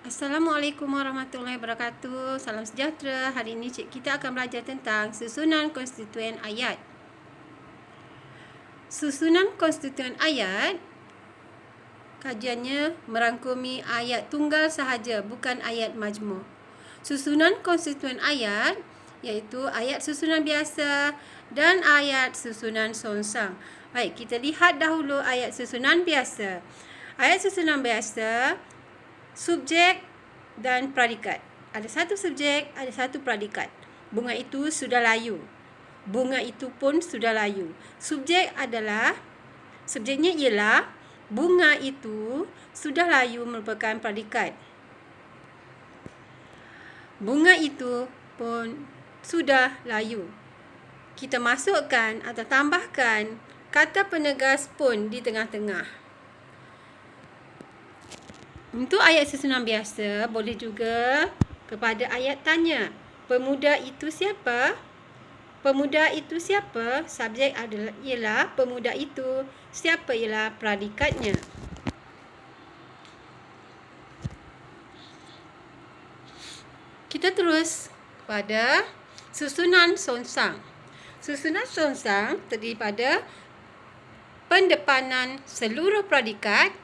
Assalamualaikum warahmatullahi wabarakatuh. Salam sejahtera. Hari ini kita akan belajar tentang susunan konstituen ayat. Susunan konstituen ayat kajiannya merangkumi ayat tunggal sahaja, bukan ayat majmuk. Susunan konstituen ayat iaitu ayat susunan biasa dan ayat susunan songsang. Baik, kita lihat dahulu ayat susunan biasa. Ayat susunan biasa, subjek dan predikat. Ada satu subjek, ada satu predikat. Bunga itu sudah layu. Bunga itu pun sudah layu. Subjeknya ialah bunga itu sudah layu merupakan predikat. Bunga itu pun sudah layu. Kita masukkan atau tambahkan kata penegas pun di tengah-tengah. Untuk ayat susunan biasa, boleh juga kepada ayat tanya. Pemuda itu siapa? Pemuda itu siapa? Subjek ialah pemuda itu. Siapa ialah predikatnya. Kita terus pada susunan songsang. Susunan songsang terdiri pada pendepanan seluruh predikat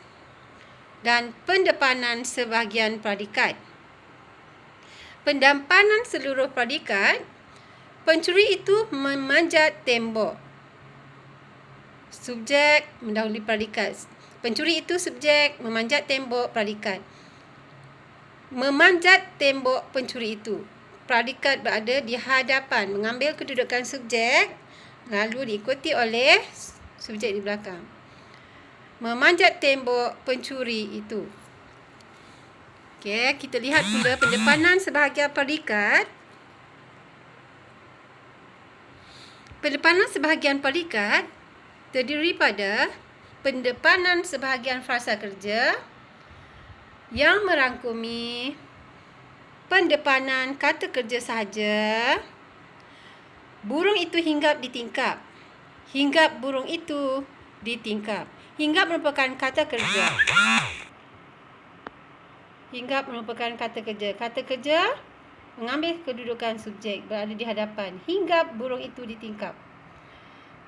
dan pendepanan sebahagian predikat. Pendepanan seluruh predikat, pencuri itu memanjat tembok. Subjek mendahului predikat. Pencuri itu subjek, memanjat tembok predikat. Memanjat tembok pencuri itu. Predikat berada di hadapan, mengambil kedudukan subjek, lalu diikuti oleh subjek di belakang. Memanjat tembok pencuri itu. Okey, kita lihat pula pendepanan sebahagian predikat. Pendepanan sebahagian predikat terdiri pada pendepanan sebahagian frasa kerja yang merangkumi pendepanan kata kerja sahaja. Burung itu hinggap di tingkap. Hinggap burung itu di tingkap. Hinggap merupakan kata kerja. Hinggap merupakan kata kerja. Kata kerja mengambil kedudukan subjek, berada di hadapan. Hinggap burung itu di tingkap.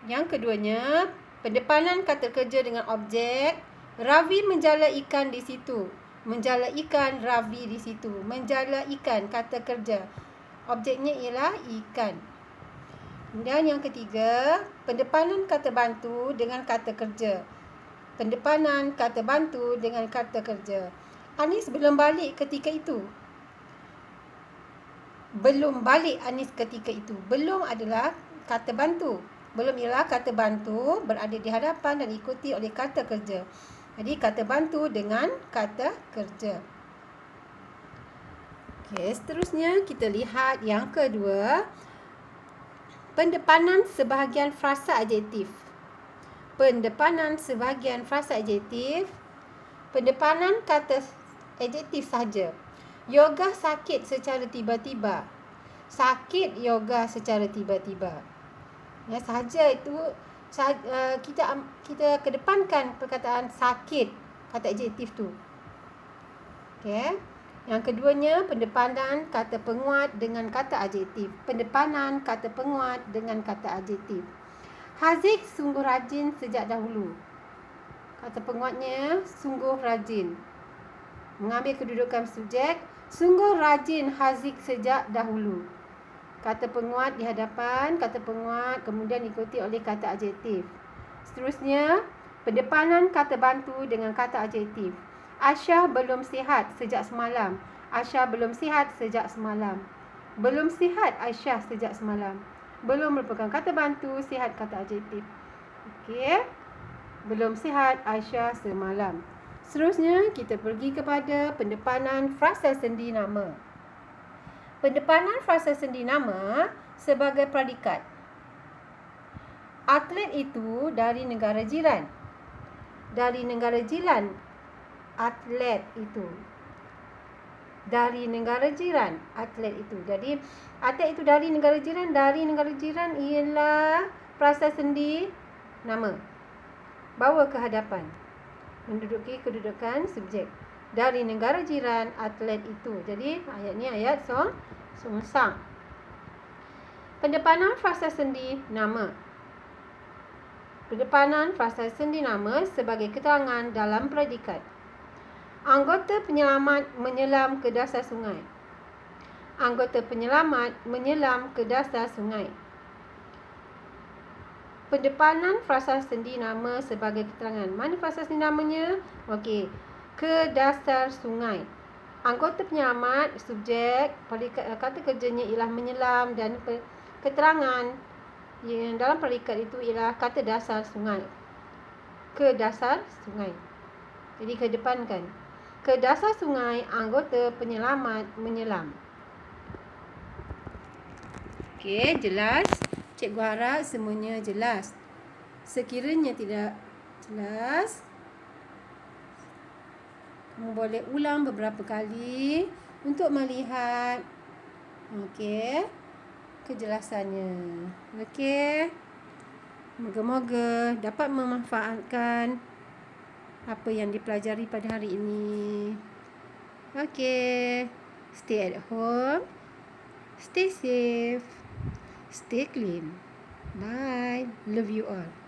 Yang keduanya, pendepanan kata kerja dengan objek. Ravi menjala ikan di situ. Menjala ikan, Ravi di situ. Menjala ikan, kata kerja. Objeknya ialah ikan. Dan yang ketiga, pendepanan kata bantu dengan kata kerja. Pendepanan kata bantu dengan kata kerja. Anis belum balik ketika itu. Belum balik Anis ketika itu. Belum adalah kata bantu. Belum ialah kata bantu, berada di hadapan dan diikuti oleh kata kerja. Jadi kata bantu dengan kata kerja. Okey, seterusnya kita lihat yang kedua. Pendepanan sebahagian frasa adjektif. Pendepanan sebahagian frasa adjektif. Pendepanan kata adjektif sahaja. Yoga sakit secara tiba-tiba. Sakit yoga secara tiba-tiba. Ya, sahaja itu kita kedepankan perkataan sakit, kata adjektif tu. Okey. Yang keduanya, pendepanan kata penguat dengan kata adjektif. Pendepanan kata penguat dengan kata adjektif. Haziq sungguh rajin sejak dahulu. Kata penguatnya sungguh rajin. Mengambil kedudukan subjek. Sungguh rajin Haziq sejak dahulu. Kata penguat di hadapan, kata penguat kemudian diikuti oleh kata adjektif. Seterusnya, pendepanan kata bantu dengan kata adjektif. Aisyah belum sihat sejak semalam. Aisyah belum sihat sejak semalam. Belum sihat Aisyah sejak semalam. Belum merupakan kata bantu, sihat kata adjektif. Okey. Belum sihat Aisyah semalam. Seterusnya, kita pergi kepada pendepanan frasa sendi nama. Pendepanan frasa sendi nama sebagai predikat. Atlet itu dari negara jiran. Dari negara jiran. Atlet itu. Dari negara jiran. Atlet itu. Jadi, atlet itu dari negara jiran. Dari negara jiran ialah frasa sendi nama. Bawa ke hadapan. Menduduki kedudukan subjek. dari negara jiran atlet itu. Jadi ayat ni ayat songsang. Pendepanan frasa sendi nama. Pendepanan frasa sendi nama sebagai keterangan dalam predikat. Anggota penyelamat menyelam ke dasar sungai. Anggota penyelamat menyelam ke dasar sungai. Pendepanan frasa sendi nama sebagai keterangan. Mana frasa sendi namanya? Okey. Ke dasar sungai. Anggota penyelamat, subjek, kata kerjanya ialah menyelam dan keterangan yang dalam predikat itu ialah kata dasar sungai. Ke dasar sungai. Jadi kedepankan. Ke dasar sungai, anggota penyelamat menyelam. Okey, jelas? Cikgu harap semuanya jelas. Sekiranya tidak jelas, kamu boleh ulang beberapa kali untuk melihat kejelasannya. Okey. Moga-moga dapat memanfaatkan apa yang dipelajari pada hari ini. Okey. Stay at home. Stay safe. Stay clean. Bye. Love you all.